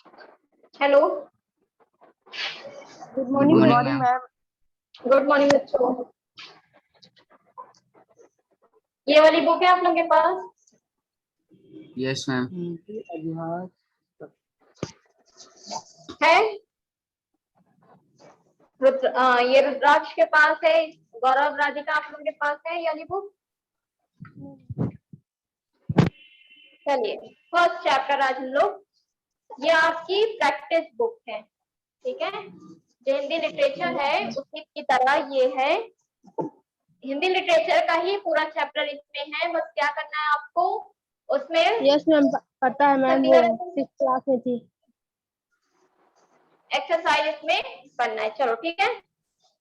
Hello, good good morning morning ma'am. Good morning बच्चों। ये वाली बुक है आप लोगों के पास? Yes ma'am. है ये रुद्राक्ष के पास है, गौरव राधिका आप लोगों के पास है ये वाली बुक? चलिए फर्स्ट चैप्टर आज हम लोग, ये आपकी प्रैक्टिस बुक है, ठीक है। जो हिंदी लिटरेचर है उसी की तरह ये है, हिंदी लिटरेचर का ही पूरा चैप्टर इसमें है। बस क्या करना है आपको उसमें? यस मैम, पता है मैम, वो 6th क्लास में थी। एक्सरसाइज इसमें करना है। चलो ठीक है,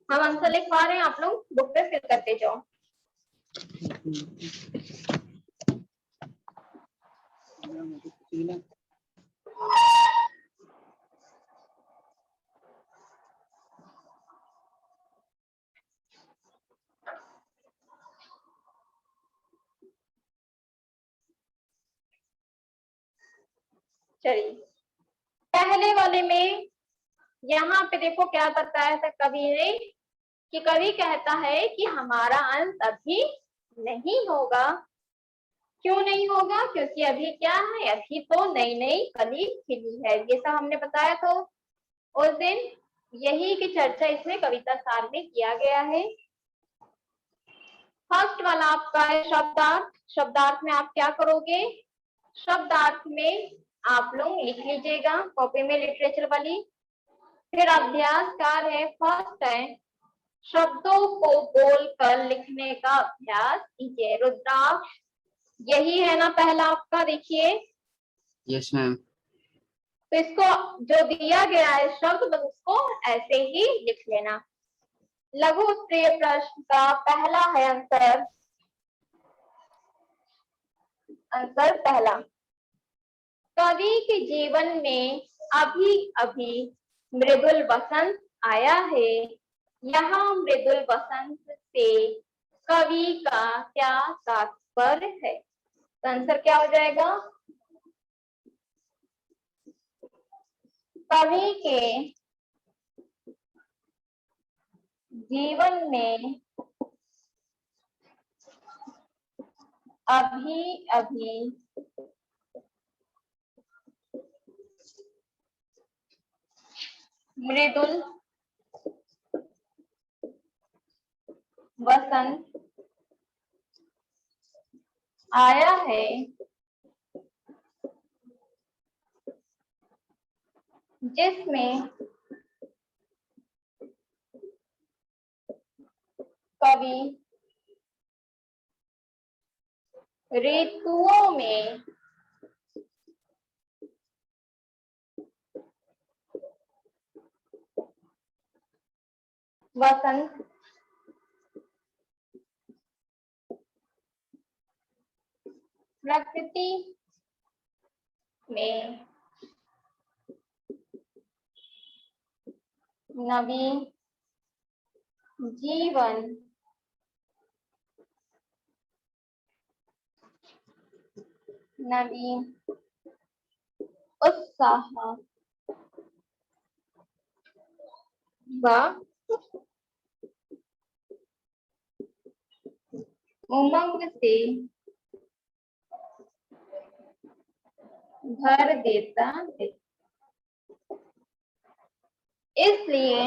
हम आंसर लिखवा रहे हैं, आप लोग बुक पे फिल करते जाओ। चलिए पहले वाले में यहाँ पे देखो क्या बताया था कवि ने, कि कवि कहता है कि हमारा अंत अभी नहीं होगा। क्यों नहीं होगा? क्योंकि अभी क्या है, अभी तो नई नई कली खिली है। ये सब हमने बताया तो उस दिन, यही की चर्चा इसमें कविता सार में किया गया है। फर्स्ट वाला आपका है शब्दार्थ। शब्दार्थ में आप क्या करोगे? शब्दार्थ में आप लोग लिख लीजिएगा कॉपी में लिटरेचर वाली। फिर अभ्यास कार्य है, फर्स्ट है शब्दों को बोलकर लिखने का अभ्यास कीजिए। रुद्राक्ष यही है ना पहला आपका, देखिए। Yes ma'am. तो इसको जो दिया गया है शब्द बस उसको ऐसे ही लिख लेना। लघु उत्तरीय प्रश्न का पहला है आंसर, आंसर पहला, कवि के जीवन में अभी अभी मृदुल वसंत आया है। यहाँ मृदुल वसंत से कवि का क्या तात्पर्य है? तो आंसर क्या हो जाएगा? कवि के जीवन में अभी अभी मृदुल वसंत आया है, जिसमें कवि ऋतुओं में वसंत प्रकृति में नवीन जीवन नवीन उत्साह व उमंग से भर देता है। इसलिए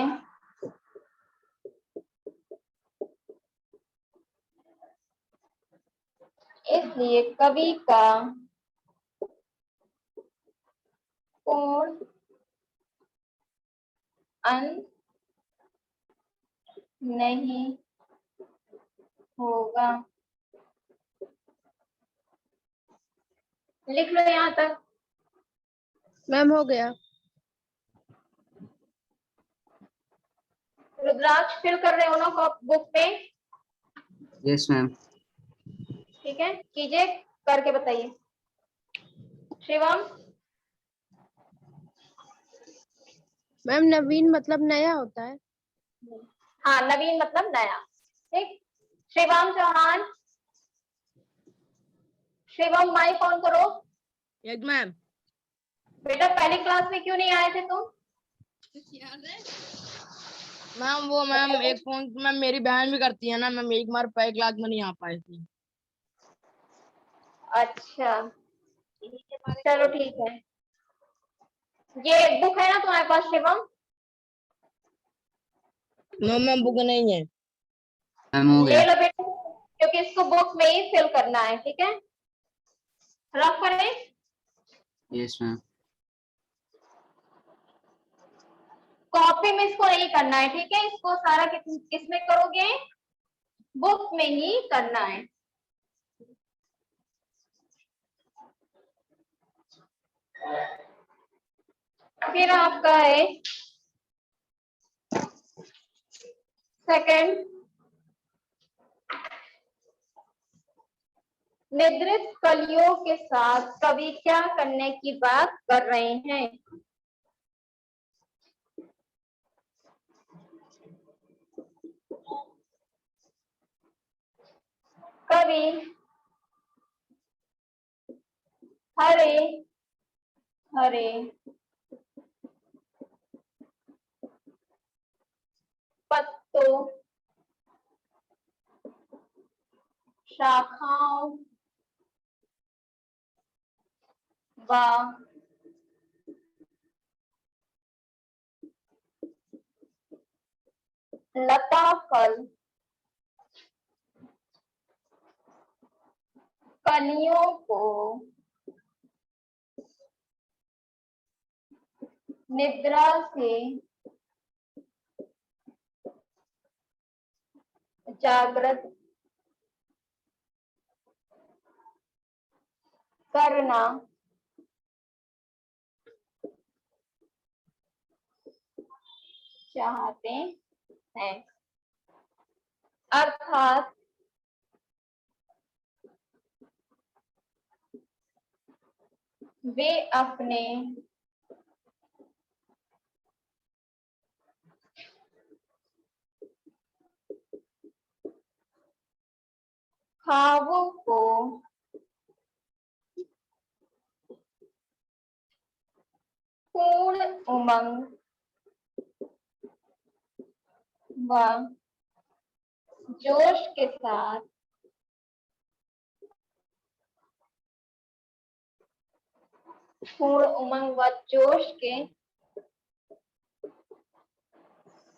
कवि का पूर्ण अंत नहीं होगा। लिख लो यहाँ तक। मैम हो गया। रुद्राक्ष फिल कर रहे हो ना बुक पे? Yes ma'am. ठीक है, कीजिए, करके बताइए। शिवम? मैम नवीन मतलब नया होता है। हाँ, नवीन मतलब नया। ठीक, शिवम चौहान, शिवम माइक ऑन करो। Yes ma'am. बेटा पहली क्लास में क्यों नहीं आए थे तुम? मैम वो मैम एक फोन मैम मेरी बहन भी करती है ना मैम, एक बार पहली क्लास में नहीं आ पाई थी। अच्छा चलो ठीक है। ये बुक है ना तुम्हारे पास शिवम? नो मैम बुक नहीं है। मैम हो ले गया। लो बेटा, क्योंकि इसको बुक में ही फिल करना है, ठीक है? रफ करें। Yes ma'am. कॉपी में इसको नहीं करना है, ठीक है? इसको सारा किसमें करोगे? बुक में ही करना है। फिर आपका है सेकंड, निद्रित कलियों के साथ कवि क्या करने की बात कर रहे हैं? कवि हरे हरे पत्तों, शाखाओं व लता फल कलियों को निद्रा से जागृत करना चाहते हैं। अर्थात वे अपने ख्वाबों को पूर्ण उमंग व जोश के साथ पूर्ण उमंग व जोश के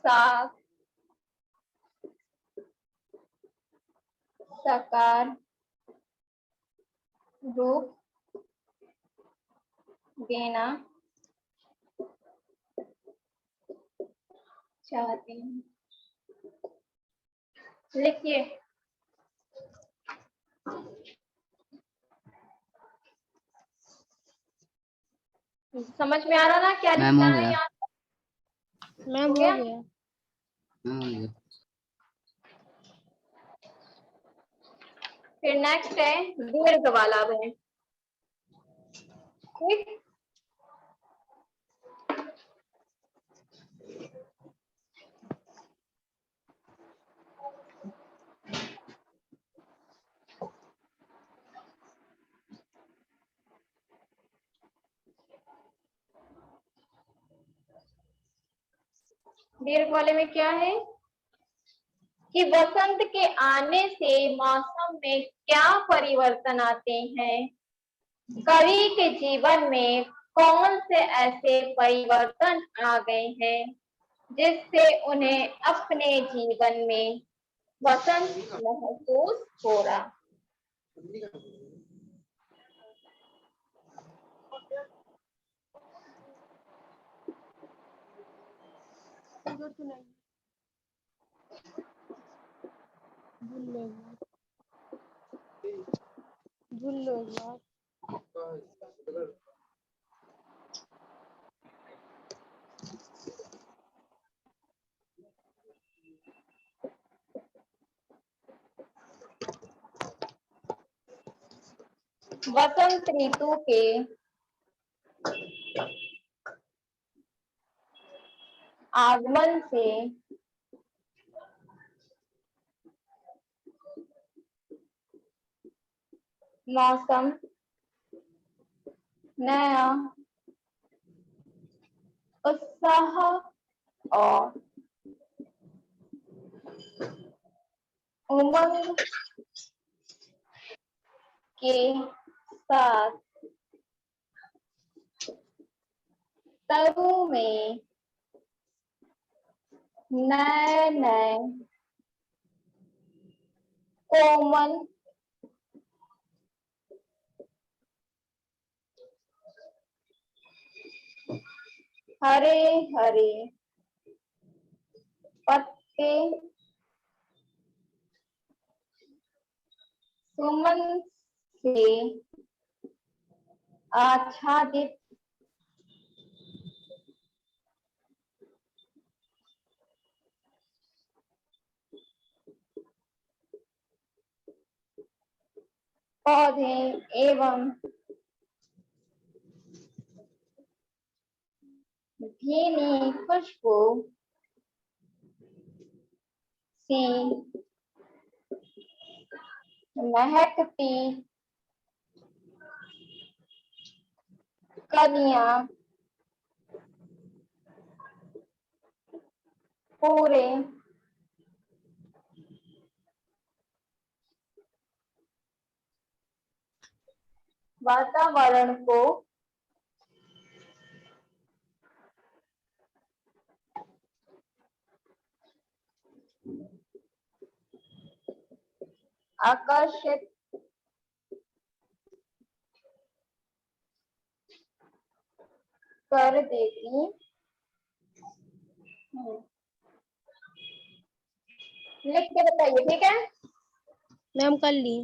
साथ साकार रूप देना चाहते हैं। लिखिए। समझ में आ रहा ना क्या मैम लिखना हो है गया। यहाँ? मैम हो हो गया? गया। मैम हो गया। फिर नेक्स्ट है दीर्घ वाला है, ठीक? दीर्घ वाले में क्या है कि वसंत के आने से मौसम में क्या परिवर्तन आते हैं? कवि के जीवन में कौन से ऐसे परिवर्तन आ गए हैं जिससे उन्हें अपने जीवन में वसंत महसूस हो रहा? इधर तो नहीं। भूल लो एक बार। भूल लो एक बार। वसंत ऋतु के आगमन से मौसम नया उत्साह और उमंग के साथ तबु में नए नए कोमल हरे हरे पत्ते सुमन से आच्छादित पौधे एवं भीनी खुशबू सी महकती कलियां पूरे वातावरण को आकर्षित कर देती हूँ। लिख के बताइए, ठीक है। मैम कर ली।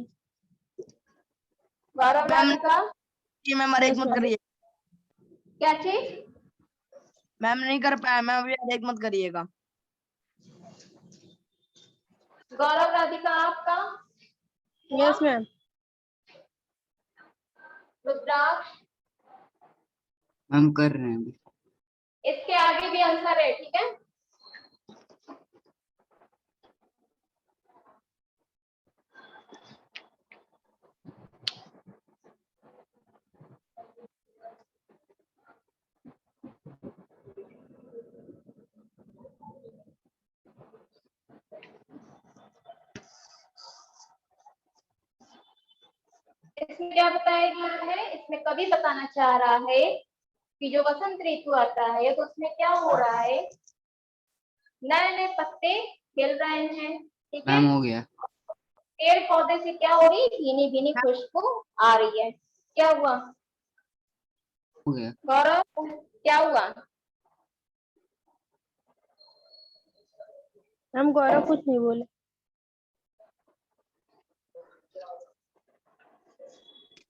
गौरव राधिका ये मैम अरेक Yes, मत ma'am. करिए। क्या चीज? मैम नहीं कर पाया, मैम अभी अरेक मत करिएगा। गौरव राधिका आपका? Yes ma'am. रुद्राक्ष मैम कर रहे हैं अभी। इसके आगे भी आंसर है, ठीक है। इसमें क्या बताया गया है? इसमें कवि बताना चाह रहा है कि जो वसंत ऋतु आता है तो उसमें क्या हो रहा है, नए नए पत्ते खिल रहे हैं, ठीक है। मैम हो गया। पेड़ पौधे से क्या हो रही है, भीनी भीनी खुशबू आ रही है। क्या हुआ हो गया। गौरव, क्या हुआ? मैम गौरव कुछ नहीं बोले।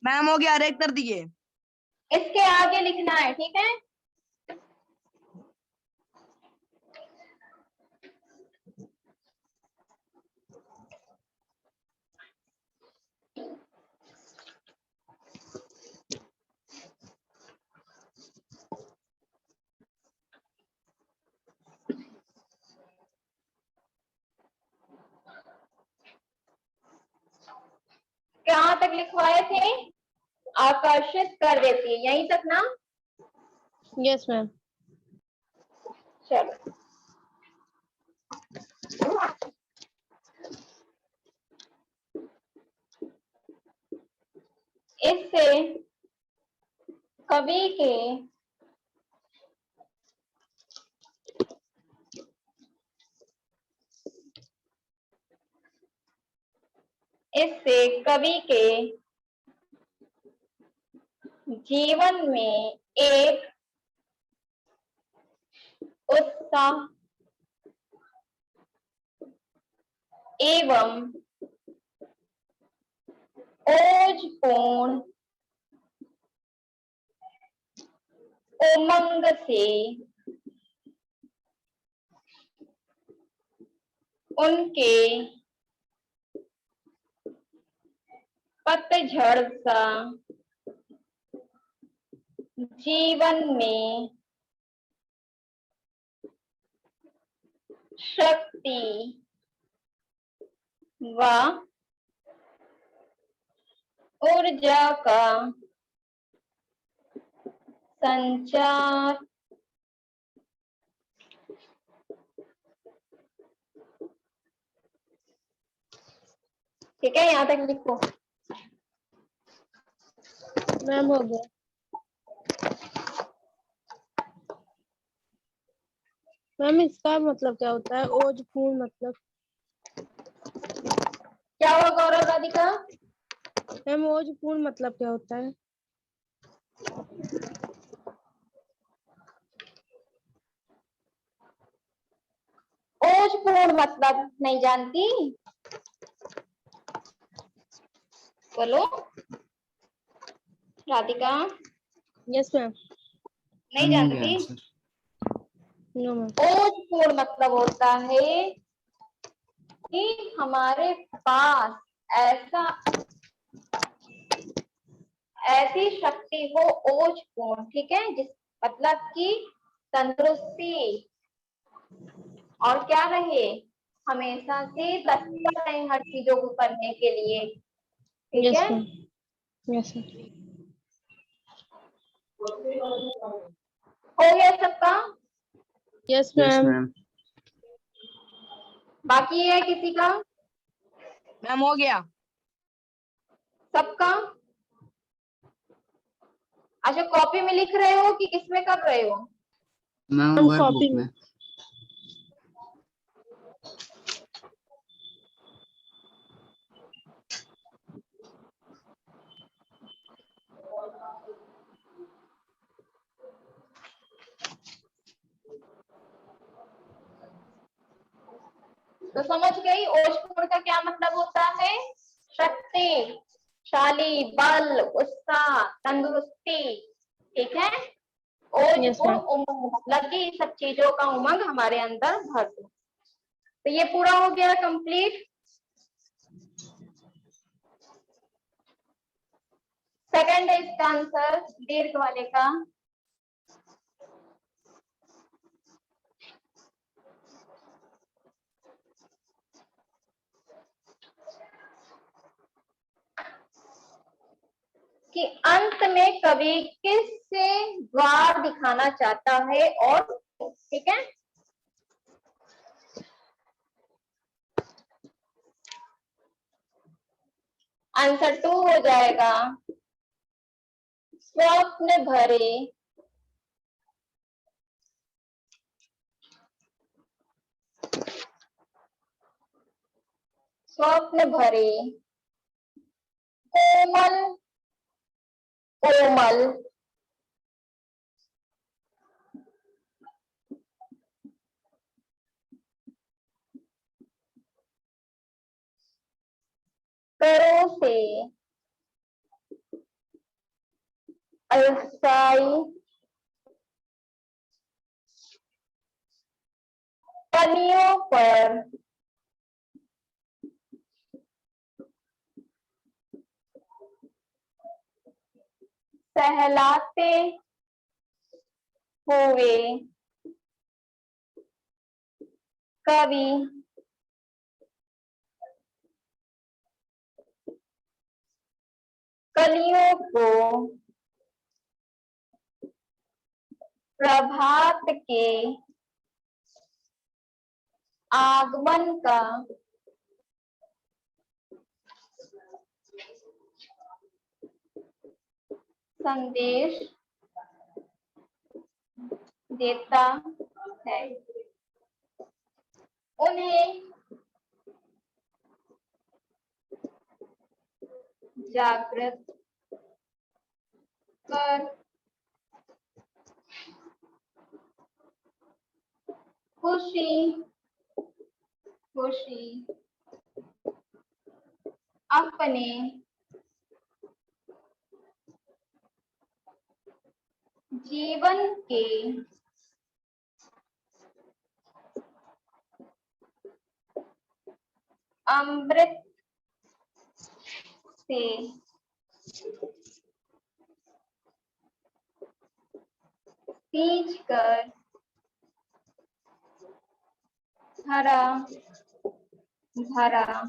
मैम हो गया, अरेक कर दिए। इसके आगे लिखना है, ठीक है। कहाँ तक लिखवाए थे? आकर्षित कर देती है, यहीं तक ना? Yes ma'am. चलो इससे कवि के इससे कवि के जीवन में एक उत्साह एवं ओजपूर्ण उमंग से उनके पतझड़ सा जीवन में शक्ति व ऊर्जा का संचार ठीक है, यहाँ तक लिखो। मैम हो गया। मैम इसका मतलब क्या होता है? ओजपूर्ण मतलब? क्या हुआ गौरव राधिका? मैम ओजपूर्ण मतलब क्या होता है? ओजपूर्ण मतलब नहीं जानती? बोलो राधिका। Yes ma'am. नहीं मैम हो गया जानती? आंसर। No ma'am. ओजपूर्ण मतलब होता है कि हमारे पास ऐसा ऐसी शक्ति हो ओजपूर्ण, ठीक है, जिस मतलब कि तंदुरुस्ती और क्या रहे, हमेशा से तत्पर रहे हर चीजों को करने के लिए, ठीक यस है। मैम। Yes ma'am. हो गया सबका? Yes yes ma'am. मैम। बाकी है किसी का? मैम हो गया। सबका? अच्छा, कॉपी में लिख रहे हो कि किसमें कर रहे हो? Ma'am ma'am work book copy में। में। तो समझ गई ओजपूर्ण का क्या मतलब होता है? शक्तिशाली, बल, उत्साह, तंदुरुस्ती, ठीक है। Yes ओजपूर्ण ma'am. उमंग मतलब कि सब चीजों का उमंग हमारे अंदर भर दो। तो ये पूरा हो गया कंप्लीट। सेकंड है इसका आंसर दीर्घ वाले का। कि अंत में कवि किस से द्वार दिखाना चाहता है और, ठीक है। आंसर 2 हो जाएगा, स्वप्न भरे स्वप्न भरे कोमल कोमल करों से अलसाई कलियों पर सहलाते हुए कवि कलियों को प्रभात के आगमन का संदेश देता है। उन्हें जागृत कर खुशी खुशी अपने जीवन के अमृत से सींच कर हरा भरा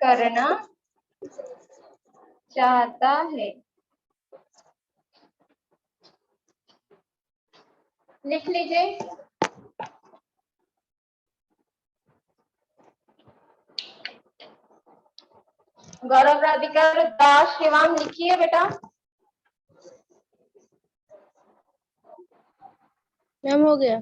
करना चाहता है। लिख लीजिए। गौरव राधिका दास शिवांग लिखिए बेटा। मैम हो गया।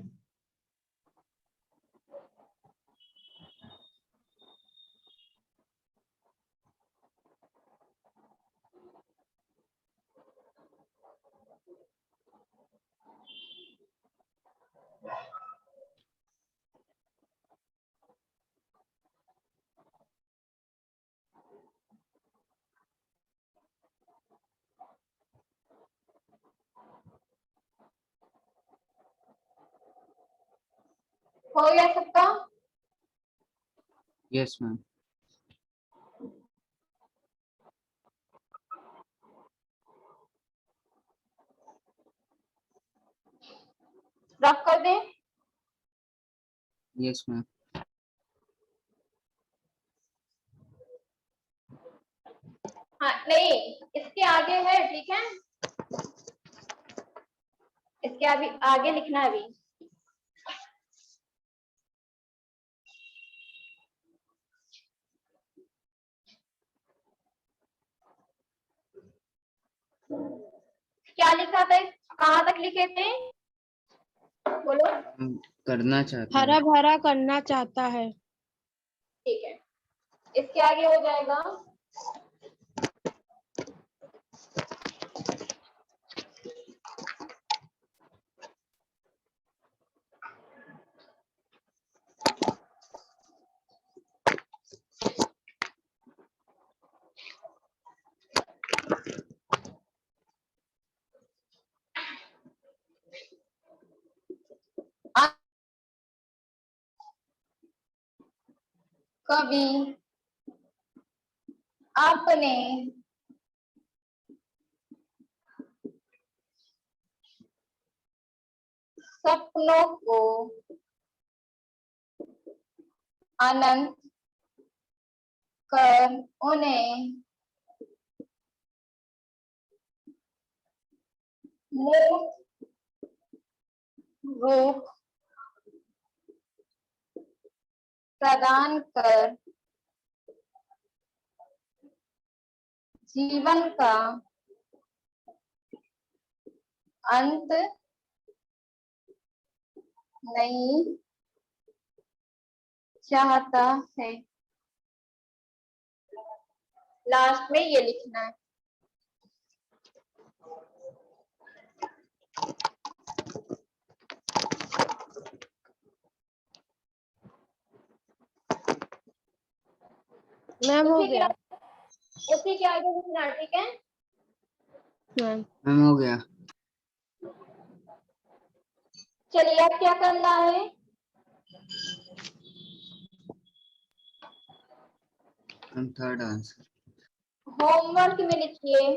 हो गया सबका? Yes ma'am. रख कर दें? Yes ma'am. हाँ नहीं, इसके आगे है, ठीक है, इसके अभी आगे लिखना है अभी। क्या लिखा था, कहाँ तक लिखे थे, बोलो। हम करना चाहते हरा हैं। भरा करना चाहता है। ठीक है, इसके आगे हो जाएगा कभी अपने सपनों को अनंत कर उन्हें मूर्त रूप प्रदान कर जीवन का अंत नहीं चाहता है। लास्ट में ये लिखना है। मैम हो गया। उसी के आगे लिखना है, ठीक है। मैम मैम हो गया। चलिए अब क्या करना है, मैम थर्ड आंसर। होमवर्क में लिखिए,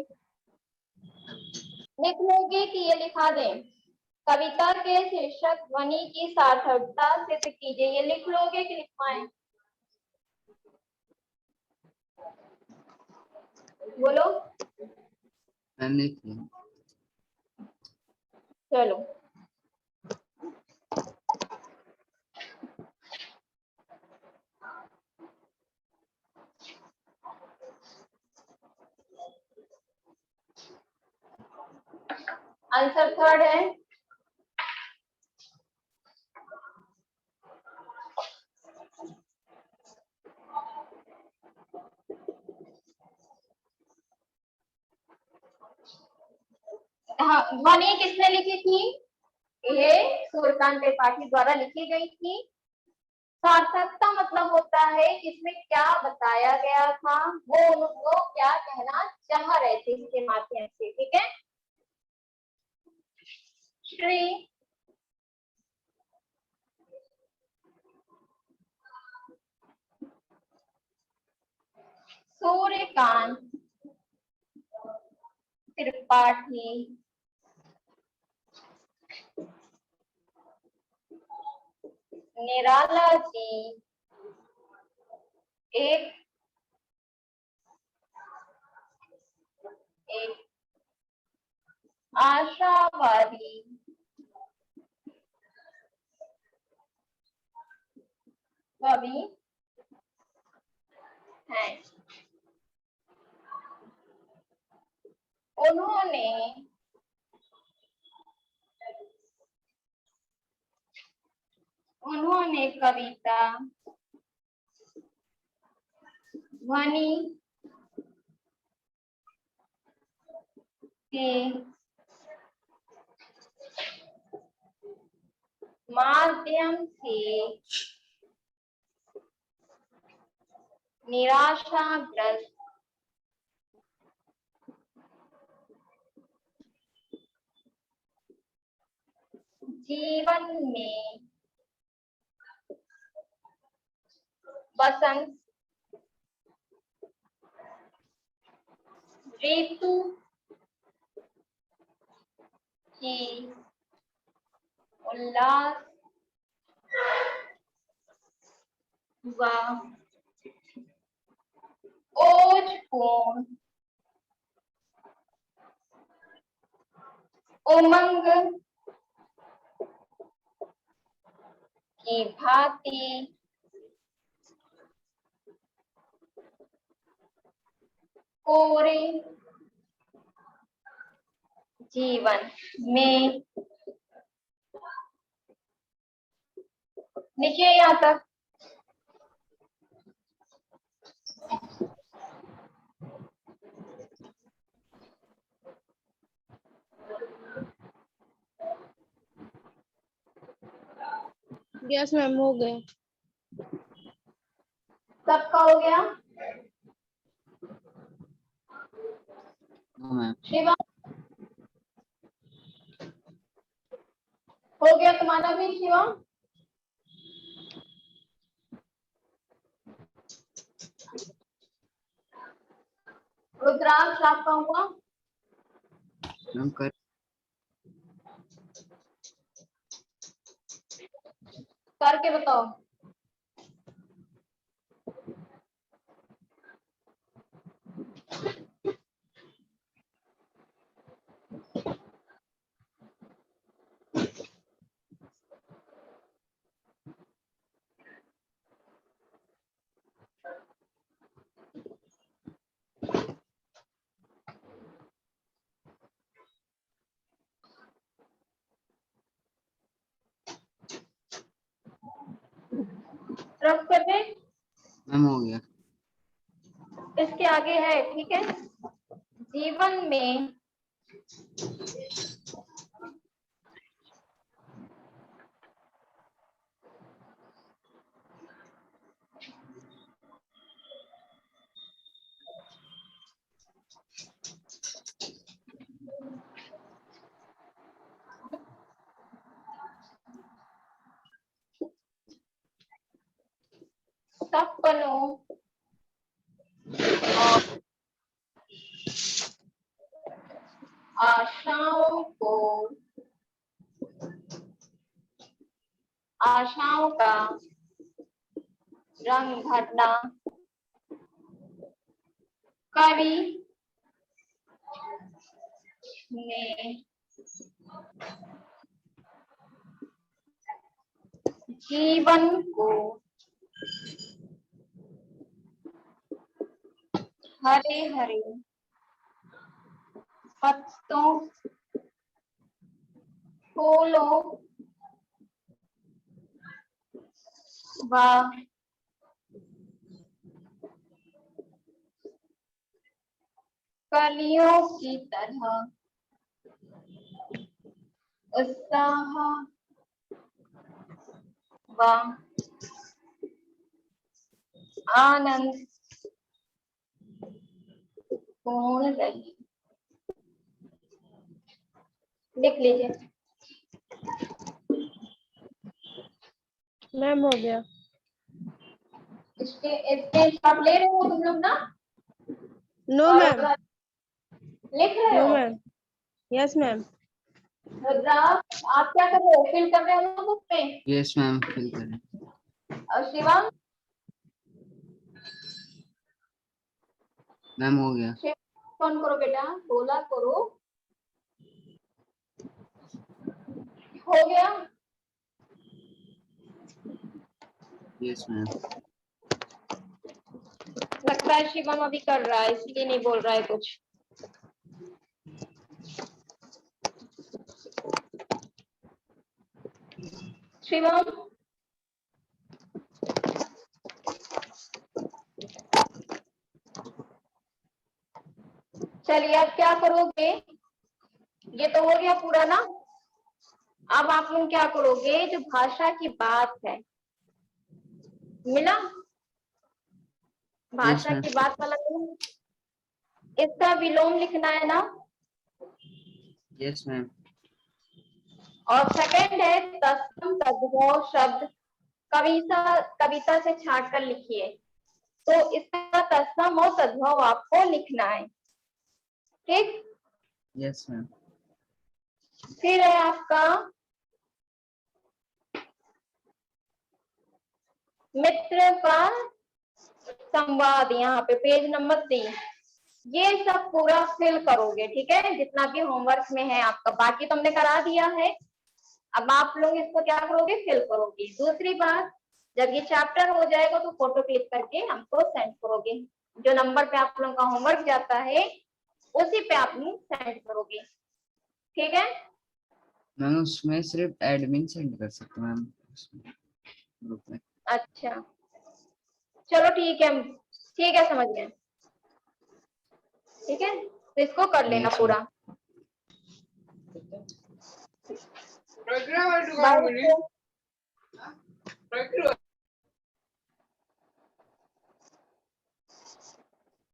लिख लोगे कि ये लिखा दें, कविता के शीर्षक ध्वनि की सार्थकता सिद्ध कीजिए, ये लिख लोगे कि लिखवाएं, बोलो। मैम लिख लिया। चलो आंसर थर्ड है, हाँ ध्वनि किसने लिखी थी, ये सूर्यकांत त्रिपाठी द्वारा लिखी गई थी। सार्थकता मतलब होता है कि इसमें क्या बताया गया था, वो क्या कहना चाह रहे थे इसके माध्यम से, ठीक है। श्री सूर्यकांत त्रिपाठी निराला जी एक एक आशावादी कवि हैं। उन्होंने कविता ध्वनि के माध्यम से निराशाग्रस्त जीवन में बसंत ऋतु की उल्लास व ओजपूर्ण उमंग की भांति कोरे जीवन में नीचे यहाँ तक यस मैम हो गए। सबका हो गया। No ma'am. शिवा हो गया तुम्हारा भी शिवा? रुद्राक्ष आपका हुआ? मैम कर करके बताओ। रफ कर दे। मैम हो गया। इसके आगे है, ठीक है। जीवन में सपनों और आशाओं का रंग भरना कवि ने जीवन को हरे हरे पत्तों, फूलों व कलियों की तरह उत्साह व आनंद पूर्ण रही। लिख लीजिए। मैम हो गया। इसके आप ले रहे हो तुम लोग ना? No ma'am. लिख रहे नो हो? मैम। Yes ma'am. रुद्राक्ष आप क्या कर रहे हो? फिल कर रहे हो बुक में? यस मैम फिल करें। और शिवम? मैम हो गया। कौन करो बेटा, बोला करो। हो गया? Yes ma'am. लगता है शिवम अभी कर रहा है, इसलिए नहीं बोल रहा है कुछ। शिवम, चलिए अब क्या करोगे, ये तो हो गया पूरा ना। अब आप लोग क्या करोगे, जो भाषा की बात है, मिला भाषा ma'am. की बात वाला गुण, इसका विलोम लिखना है ना। Yes, ma'am. और सेकंड है तत्सम तद्भव शब्द, कविता कविता से छाट कर लिखिए। तो इसका तत्सम और तद्भव आपको लिखना है, ठीक। Yes, ma'am. फिर है आपका मित्र का संवाद, यहाँ पे पेज नंबर 3, ये सब पूरा फिल करोगे, ठीक है, जितना भी होमवर्क में है आपका। बाकी तुमने करा दिया है, अब आप लोग इसको क्या करोगे, फिल करोगे। दूसरी बात, जब ये चैप्टर हो जाएगा तो फोटो क्लिक करके हमको सेंड करोगे। जो नंबर पे आप लोगों का होमवर्क जाता है उसी पे आप लोग सेंड करोगे, ठीक है। मैम उसमें सिर्फ एडमिन सेंड कर सकते हैं मैम, ग्रुप में। अच्छा चलो ठीक है, ठीक है, समझ गए, ठीक है, तो इसको कर लेना Yes, पूरा। Right, right, bye.